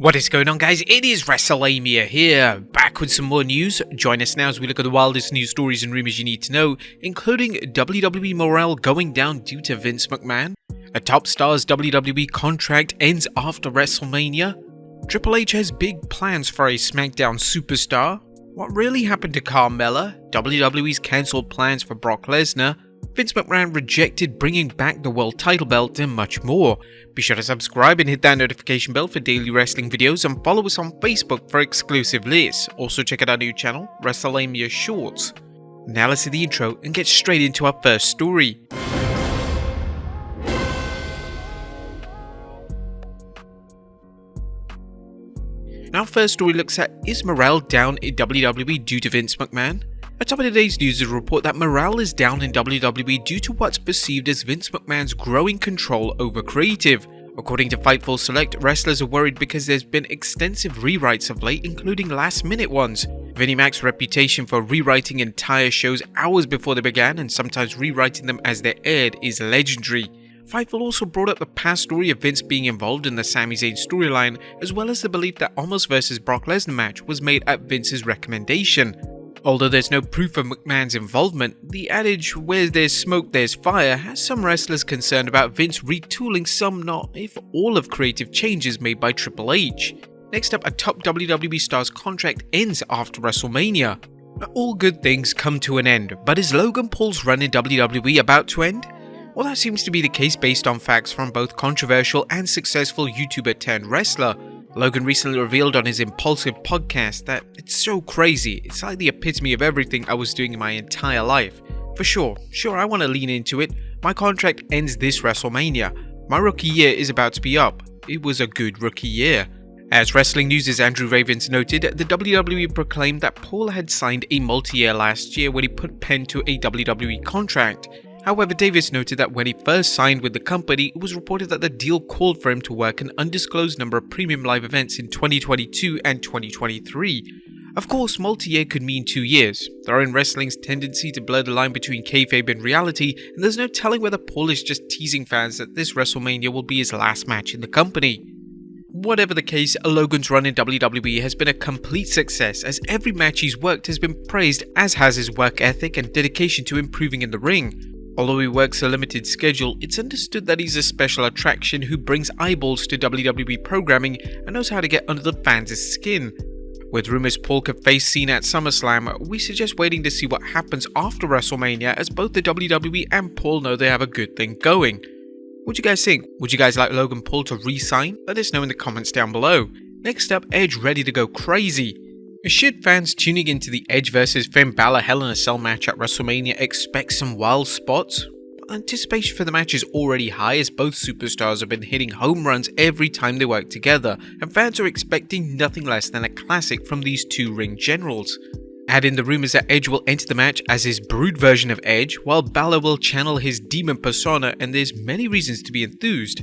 What is going on, guys? It is Wrestlelamia here, back with some more news. Join us now as we look at the wildest news stories and rumors you need to know, including WWE morale going down due to Vince McMahon, a top star's WWE contract ends after Wrestlemania, Triple H has big plans for a SmackDown superstar, what really happened to Carmella, WWE's cancelled plans for Brock Lesnar, Vince McMahon rejected bringing back the world title belt, and much more. Be sure to subscribe and hit that notification bell for daily wrestling videos, and follow us on Facebook for exclusive lists. Also check out our new channel, Wrestlelamia Shorts. Now let's see the intro and get straight into our first story. Our first story looks at, is morale down in WWE due to Vince McMahon? At top of today's news is a report that morale is down in WWE due to what's perceived as Vince McMahon's growing control over creative. According to Fightful Select, wrestlers are worried because there's been extensive rewrites of late, including last-minute ones. Vinnie Mac's reputation for rewriting entire shows hours before they began and sometimes rewriting them as they aired is legendary. Fightful also brought up the past story of Vince being involved in the Sami Zayn storyline, as well as the belief that Omos vs Brock Lesnar match was made at Vince's recommendation. Although there's no proof of McMahon's involvement, the adage "where there's smoke there's fire" has some wrestlers concerned about Vince retooling some, not if all, of creative changes made by Triple H. Next up, a top WWE star's contract ends after WrestleMania. All good things come to an end, but is Logan Paul's run in WWE about to end? Well, that seems to be the case based on facts from both controversial and successful YouTuber turned wrestler. Logan recently revealed on his Impulsive podcast that it's so crazy, it's like the epitome of everything I was doing in my entire life. For sure, I want to lean into it. My contract ends this WrestleMania. My rookie year is about to be up. It was a good rookie year. As Wrestling News' Andrew Ravens noted, the WWE proclaimed that Paul had signed a multi-year last year when he put pen to a WWE contract. However, Davis noted that when he first signed with the company, it was reported that the deal called for him to work an undisclosed number of premium live events in 2022 and 2023. Of course, multi-year could mean 2 years. There are in wrestling's tendency to blur the line between kayfabe and reality, and there's no telling whether Paul is just teasing fans that this WrestleMania will be his last match in the company. Whatever the case, Logan's run in WWE has been a complete success, as every match he's worked has been praised, as has his work ethic and dedication to improving in the ring. Although he works a limited schedule, it's understood that he's a special attraction who brings eyeballs to WWE programming and knows how to get under the fans' skin. With rumors Paul could face Cena at SummerSlam, we suggest waiting to see what happens after WrestleMania, as both the WWE and Paul know they have a good thing going. What do you guys think? Would you guys like Logan Paul to re-sign? Let us know in the comments down below. Next up, Edge ready to go crazy. Should fans tuning into the Edge vs Finn Balor Hell in a Cell match at WrestleMania expect some wild spots? Anticipation for the match is already high, as both superstars have been hitting home runs every time they work together, and fans are expecting nothing less than a classic from these two ring generals. Add in the rumors that Edge will enter the match as his Brood version of Edge, while Balor will channel his demon persona, and there's many reasons to be enthused.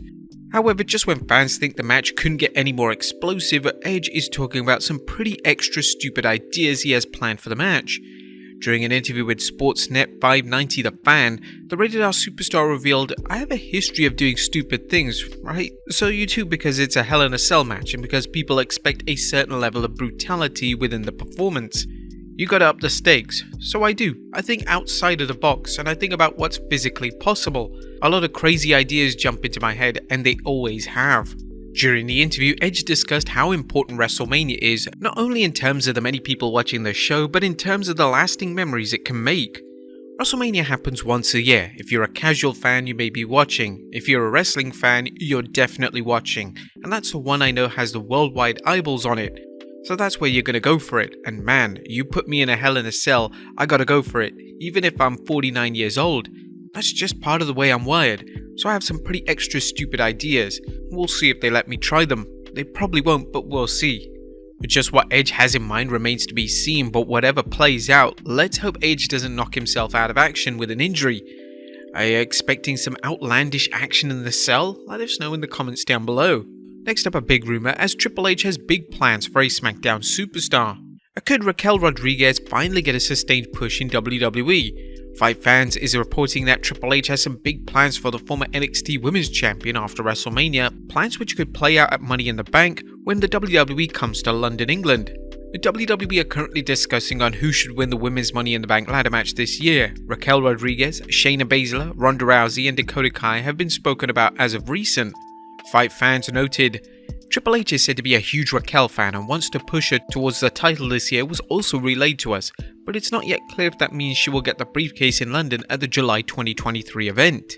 However, just when fans think the match couldn't get any more explosive, Edge is talking about some pretty extra stupid ideas he has planned for the match. During an interview with Sportsnet 590 The Fan, the Rated R superstar revealed, "I have a history of doing stupid things, right? So you too, because it's a Hell in a Cell match and because people expect a certain level of brutality within the performance. You gotta up the stakes." So I do. I think outside of the box, and I think about what's physically possible. A lot of crazy ideas jump into my head, and they always have. During the interview, Edge discussed how important WrestleMania is, not only in terms of the many people watching the show, but in terms of the lasting memories it can make. WrestleMania happens once a year. If you're a casual fan, you may be watching. If you're a wrestling fan, you're definitely watching. And that's the one I know has the worldwide eyeballs on it. So that's where you're gonna go for it, and man, you put me in a Hell in a Cell, I gotta go for it, even if I'm 49 years old. That's just part of the way I'm wired, so I have some pretty extra stupid ideas. We'll see if they let me try them. They probably won't, but we'll see. Just what Edge has in mind remains to be seen, but whatever plays out, let's hope Edge doesn't knock himself out of action with an injury. Are you expecting some outlandish action in the Cell? Let us know in the comments down below. Next up, a big rumor, as Triple H has big plans for a SmackDown superstar. Could Raquel Rodriguez finally get a sustained push in WWE? Fight Fans is reporting that Triple H has some big plans for the former NXT Women's Champion after Wrestlemania, plans which could play out at Money in the Bank when the WWE comes to London, England. The WWE are currently discussing on who should win the Women's Money in the Bank ladder match this year. Raquel Rodriguez, Shayna Baszler, Ronda Rousey and Dakota Kai have been spoken about as of recent. Fight Fans noted, Triple H is said to be a huge Raquel fan and wants to push her towards the title this year was also relayed to us, but it's not yet clear if that means she will get the briefcase in London at the July 2023 event.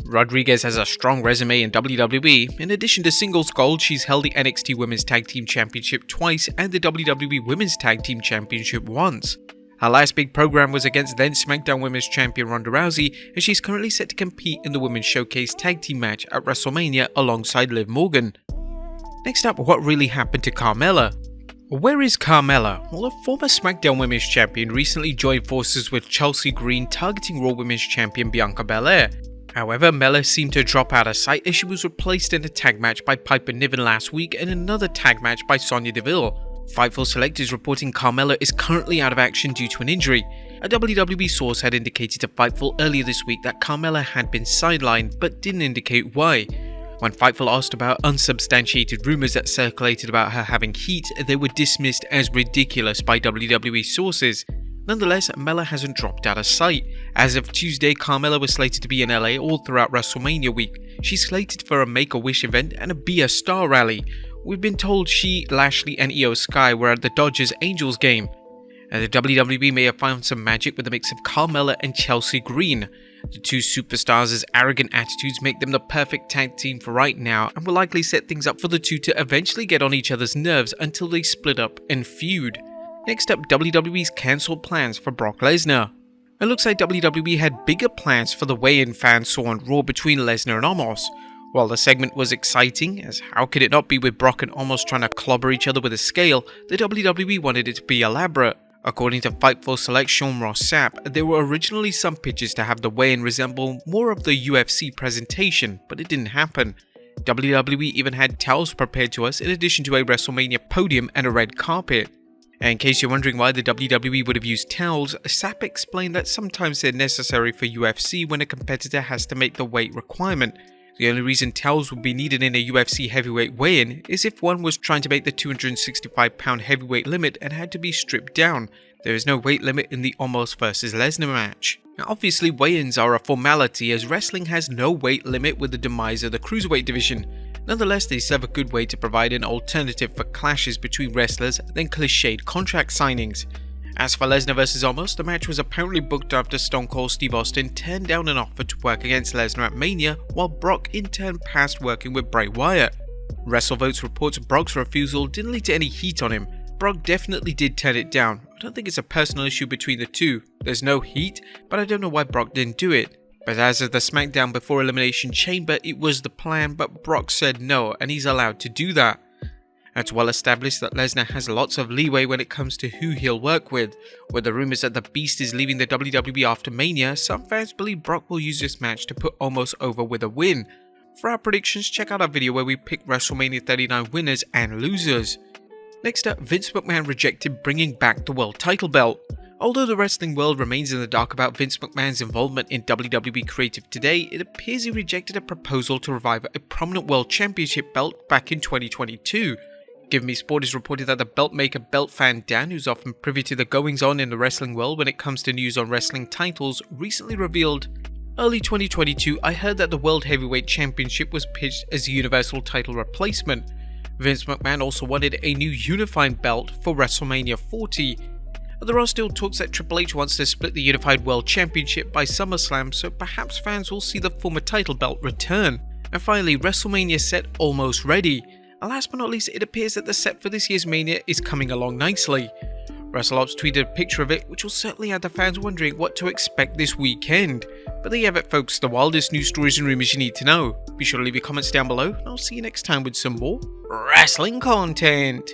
Rodriguez has a strong resume in WWE. In addition to singles gold, she's held the NXT Women's Tag Team Championship twice and the WWE Women's Tag Team Championship once. Her last big program was against then SmackDown Women's Champion Ronda Rousey, and she's currently set to compete in the Women's Showcase Tag Team match at Wrestlemania alongside Liv Morgan. Next up, what really happened to Carmella? Where is Carmella? Well, a former SmackDown Women's Champion recently joined forces with Chelsea Green targeting Raw Women's Champion Bianca Belair. However, Mella seemed to drop out of sight as she was replaced in a tag match by Piper Niven last week and another tag match by Sonya Deville. Fightful Select is reporting Carmella is currently out of action due to an injury. A WWE source had indicated to Fightful earlier this week that Carmella had been sidelined but didn't indicate why. When Fightful asked about unsubstantiated rumors that circulated about her having heat, they were dismissed as ridiculous by WWE sources. Nonetheless, Mella hasn't dropped out of sight. As of Tuesday, Carmella was slated to be in LA all throughout WrestleMania week. She's slated for a Make-A-Wish event and a Be a Star rally. We've been told she, Lashley and Io Sky were at the Dodgers-Angels game. And the WWE may have found some magic with a mix of Carmella and Chelsea Green. The two superstars' arrogant attitudes make them the perfect tag team for right now and will likely set things up for the two to eventually get on each other's nerves until they split up and feud. Next up, WWE's cancelled plans for Brock Lesnar. It looks like WWE had bigger plans for the weigh-in fans saw on Raw between Lesnar and Omos. While the segment was exciting, as how could it not be with Brock and Omos trying to clobber each other with a scale, the WWE wanted it to be elaborate. According to Fightful Select Sean Ross Sapp, there were originally some pitches to have the weigh-in resemble more of the UFC presentation, but it didn't happen. WWE even had towels prepared to us in addition to a WrestleMania podium and a red carpet. And in case you're wondering why the WWE would have used towels, Sapp explained that sometimes they're necessary for UFC when a competitor has to make the weight requirement. The only reason towels would be needed in a UFC heavyweight weigh-in is if one was trying to make the 265-pound heavyweight limit and had to be stripped down. There is no weight limit in the Omos vs Lesnar match. Now obviously weigh-ins are a formality as wrestling has no weight limit with the demise of the cruiserweight division. Nonetheless, they serve a good way to provide an alternative for clashes between wrestlers than cliched contract signings. As for Lesnar vs Omos, the match was apparently booked after Stone Cold Steve Austin turned down an offer to work against Lesnar at Mania, while Brock in turn passed working with Bray Wyatt. WrestleVotes reports Brock's refusal didn't lead to any heat on him. Brock definitely did turn it down. I don't think it's a personal issue between the two. There's no heat, but I don't know why Brock didn't do it. But as of the SmackDown before Elimination Chamber, it was the plan, but Brock said no, and he's allowed to do that. It's well established that Lesnar has lots of leeway when it comes to who he'll work with. With the rumors that the Beast is leaving the WWE after Mania, some fans believe Brock will use this match to put Omos over with a win. For our predictions, check out our video where we pick WrestleMania 39 winners and losers. Next up, Vince McMahon rejected bringing back the world title belt. Although the wrestling world remains in the dark about Vince McMahon's involvement in WWE creative today, it appears he rejected a proposal to revive a prominent world championship belt back in 2022. Give Me Sport is reported that the belt maker Belt Fan Dan, who's often privy to the goings-on in the wrestling world when it comes to news on wrestling titles, recently revealed, "Early 2022, I heard that the World Heavyweight Championship was pitched as a universal title replacement. Vince McMahon also wanted a new unified belt for WrestleMania 40. There are still talks that Triple H wants to split the Unified World Championship by SummerSlam, so perhaps fans will see the former title belt return. And finally, WrestleMania set almost ready. And last but not least, it appears that the set for this year's Mania is coming along nicely. WrestleOps tweeted a picture of it, which will certainly have the fans wondering what to expect this weekend. But there you have it folks, the wildest news stories and rumors you need to know. Be sure to leave your comments down below, and I'll see you next time with some more wrestling content.